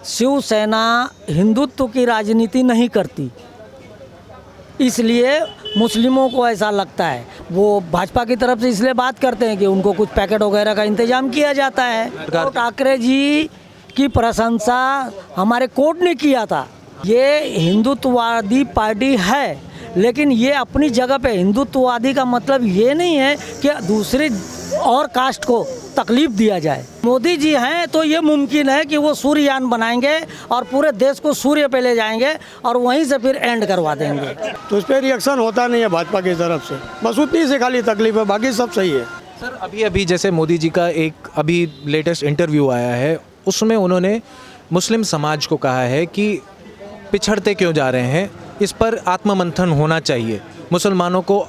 शिवसेना हिंदुत्व की राजनीति नहीं करती, इसलिए मुस्लिमों को ऐसा लगता है। वो भाजपा की तरफ से इसलिए बात करते हैं कि उनको कुछ पैकेट वगैरह का इंतजाम किया जाता है। तो ठाकरे जी की प्रशंसा हमारे कोर्ट ने किया था। ये हिंदुत्ववादी पार्टी है, लेकिन ये अपनी जगह पे हिंदुत्ववादी का मतलब ये नहीं है कि दूसरी और कास्ट को तकलीफ दिया जाए। मोदी जी हैं तो ये मुमकिन है कि वो सूर्ययान बनाएंगे और पूरे देश को सूर्य पे ले जाएंगे और वहीं से फिर एंड करवा देंगे। तो उस पर रिएक्शन होता नहीं है भाजपा की तरफ से, बस उतनी से खाली तकलीफ है, बाकी सब सही है। सर अभी जैसे मोदी जी का एक अभी लेटेस्ट इंटरव्यू आया है, उसमें उन्होंने मुस्लिम समाज को कहा है कि पिछड़ते क्यों जा रहे हैं, इस पर आत्ममंथन होना चाहिए, मुसलमानों को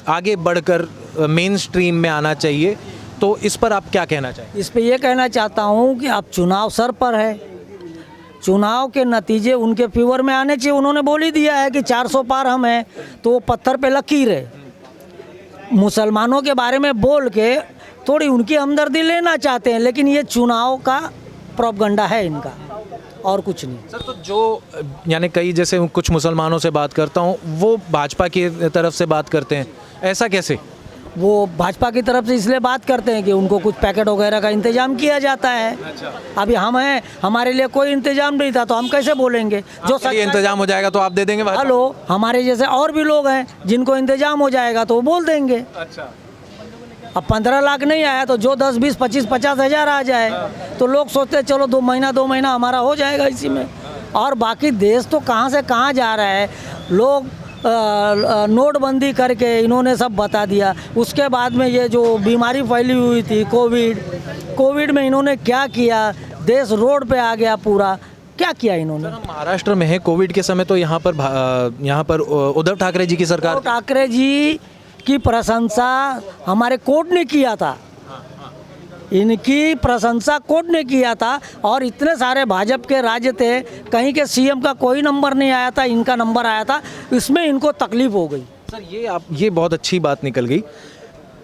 आगे बढ़कर मेन स्ट्रीम में आना चाहिए। तो इस पर आप क्या कहना चाहिए? इस पे ये कहना चाहता हूँ कि अब चुनाव सर पर है, चुनाव के नतीजे उनके फेवर में आने चाहिए। उन्होंने बोल ही दिया है कि 400 पार हम हैं, तो वो पत्थर पे लकीर है। मुसलमानों के बारे में बोल के थोड़ी उनकी हमदर्दी लेना चाहते हैं, लेकिन ये चुनाव का प्रोपगंडा है इनका, और कुछ नहीं। सर तो जो यानी कई जैसे कुछ मुसलमानों से बात करता हूँ, वो भाजपा की तरफ से बात करते हैं, ऐसा कैसे? वो भाजपा की तरफ से इसलिए बात करते हैं कि उनको कुछ पैकेट वगैरह का इंतजाम किया जाता है। अभी हम हैं, हमारे लिए कोई इंतजाम नहीं था, तो हम कैसे बोलेंगे? जो सही इंतजाम हो जाएगा तो आप दे देंगे? हेलो, हमारे जैसे और भी लोग हैं जिनको इंतजाम हो जाएगा तो वो बोल देंगे। अच्छा, अब 15 लाख नहीं आया तो जो 10, 20, 25, 50 हज़ार आ जाए तो लोग सोचते हैं चलो 2 महीना हमारा हो जाएगा इसी में। और बाकी देश तो कहाँ से कहाँ जा रहा है। लोग नोटबंदी करके इन्होंने सब बता दिया। उसके बाद में ये जो बीमारी फैली हुई थी कोविड में इन्होंने क्या किया, देश रोड पे आ गया पूरा। क्या किया इन्होंने? महाराष्ट्र में है कोविड के समय, तो यहाँ पर उद्धव ठाकरे जी की सरकार, उद्धव ठाकरे जी की प्रशंसा हमारे कोर्ट ने किया था, इनकी प्रशंसा कोर्ट ने किया था। और इतने सारे भाजपा के राज्य थे, कहीं के सीएम का कोई नंबर नहीं आया था, इनका नंबर आया था, इसमें इनको तकलीफ हो गई। सर ये बहुत अच्छी बात निकल गई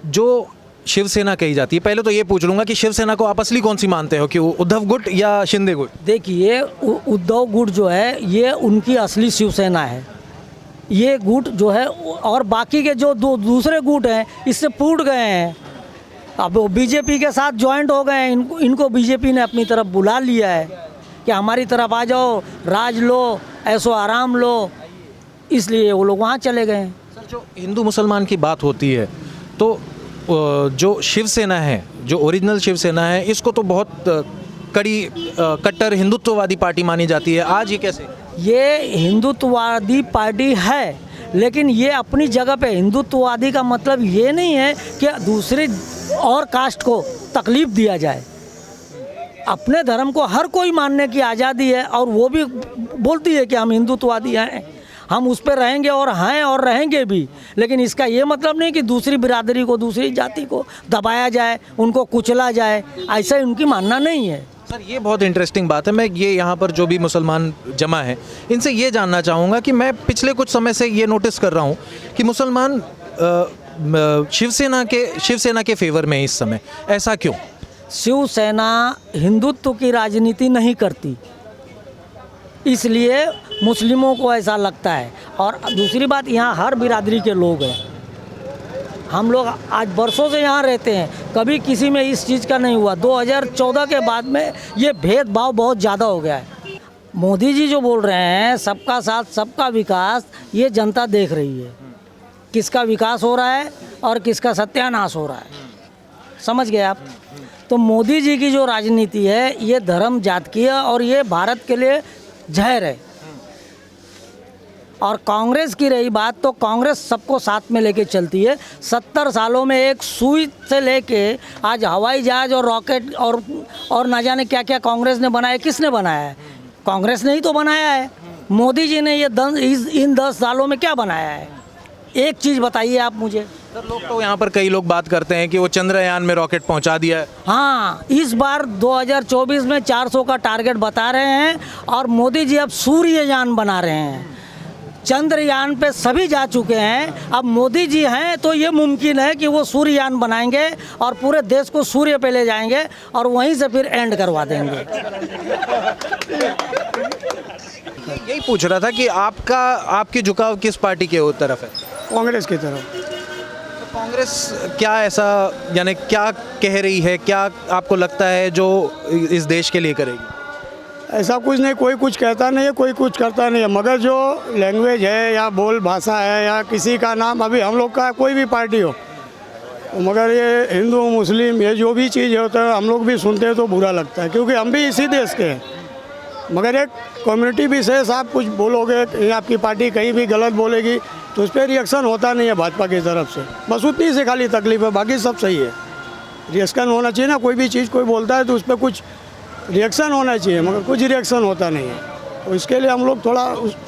जो शिवसेना कही जाती है। पहले तो ये पूछ लूँगा कि शिवसेना को आप असली कौन सी मानते हो, कि उद्धव गुट या शिंदे गुट? देखिए, उद्धव गुट जो है ये उनकी असली शिवसेना है, ये गुट जो है। और बाकी के जो दूसरे गुट हैं इससे फूट गए हैं, अब वो बीजेपी के साथ ज्वाइंट हो गए हैं। इनको बीजेपी ने अपनी तरफ बुला लिया है कि हमारी तरफ आ जाओ, राज लो, ऐसो आराम लो, इसलिए वो लोग वहाँ चले गए हैं। सर जो हिंदू मुसलमान की बात होती है, तो जो शिवसेना है, जो ओरिजिनल शिवसेना है, इसको तो बहुत कड़ी कट्टर हिंदुत्ववादी पार्टी मानी जाती है। आज ये कैसे? ये हिंदुत्ववादी पार्टी है, लेकिन ये अपनी जगह पे हिंदुत्ववादी का मतलब ये नहीं है कि दूसरी और कास्ट को तकलीफ दिया जाए। अपने धर्म को हर कोई मानने की आज़ादी है, और वो भी बोलती है कि हम हिंदुत्ववादी हैं, हम उस पर रहेंगे और हैं और रहेंगे भी। लेकिन इसका ये मतलब नहीं कि दूसरी बिरादरी को, दूसरी जाति को दबाया जाए, उनको कुचला जाए, ऐसा उनकी मानना नहीं है। सर ये बहुत इंटरेस्टिंग बात है। मैं ये यहाँ पर जो भी मुसलमान जमा है, इनसे ये जानना चाहूँगा कि मैं पिछले कुछ समय से ये नोटिस कर रहा हूँ कि मुसलमान शिवसेना के फेवर में इस समय, ऐसा क्यों? शिवसेना हिंदुत्व की राजनीति नहीं करती, इसलिए मुस्लिमों को ऐसा लगता है। और दूसरी बात, यहाँ हर बिरादरी के लोग हैं, हम लोग आज बरसों से यहाँ रहते हैं, कभी किसी में इस चीज़ का नहीं हुआ। 2014 के बाद में ये भेदभाव बहुत ज़्यादा हो गया है। मोदी जी जो बोल रहे हैं सबका साथ सबका विकास, ये जनता देख रही है किसका विकास हो रहा है और किसका सत्यानाश हो रहा है, समझ गए आप? तो मोदी जी की जो राजनीति है ये धर्म जात की है, और ये भारत के लिए जहर है। और कांग्रेस की रही बात, तो कांग्रेस सबको साथ में लेके चलती है। 70 सालों में एक सुई से लेके आज हवाई जहाज और रॉकेट और ना जाने क्या क्या कांग्रेस ने बनाया। किसने बनाया है? कांग्रेस ने ही तो बनाया है। मोदी जी ने इन 10 सालों में क्या बनाया है? एक चीज़ बताइए आप मुझे। सर लोग तो यहाँ पर कई लोग बात करते हैं कि वो चंद्रयान में रॉकेट पहुँचा दिया है। हाँ, इस बार 2024 में 400 का टारगेट बता रहे हैं, और मोदी जी अब सूर्ययान बना रहे हैं। चंद्रयान पे सभी जा चुके हैं। अब मोदी जी हैं तो ये मुमकिन है कि वो सूर्ययान बनाएंगे और पूरे देश को सूर्य पे ले जाएंगे और वहीं से फिर एंड करवा देंगे। यही पूछ रहा था कि आपकी झुकाव किस पार्टी के तरफ है? कांग्रेस की तरफ। कांग्रेस क्या ऐसा, यानी क्या कह रही है, क्या आपको लगता है जो इस देश के लिए करेगी? ऐसा कुछ नहीं, कोई कुछ कहता नहीं है, कोई कुछ करता नहीं है, मगर जो लैंग्वेज है या बोल भाषा है या किसी का नाम, अभी हम लोग का कोई भी पार्टी हो, मगर ये हिंदू मुस्लिम ये जो भी चीज़ होता है हम लोग भी सुनते हैं तो बुरा लगता है, क्योंकि हम भी इसी देश के हैं। मगर एक कम्युनिटी विशेष आप कुछ बोलोगे, कहीं आपकी पार्टी कहीं भी गलत बोलेगी तो उस पर रिएक्शन होता नहीं है भाजपा की तरफ से, बस उतनी से खाली तकलीफ है, बाकी सब सही है। रिएक्शन होना चाहिए ना, कोई भी चीज़ कोई बोलता है तो उस पर कुछ रिएक्शन होना चाहिए, मगर कुछ रिएक्शन होता नहीं है, तो इसके लिए हम लोग थोड़ा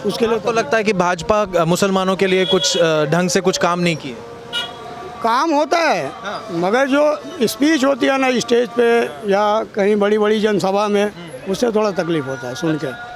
उसके लिए तो लगता है कि भाजपा मुसलमानों के लिए कुछ ढंग से कुछ काम नहीं किए। काम होता है, मगर जो स्पीच होती है ना स्टेज पे या कहीं बड़ी बड़ी जनसभा में, उससे थोड़ा तकलीफ होता है सुन के।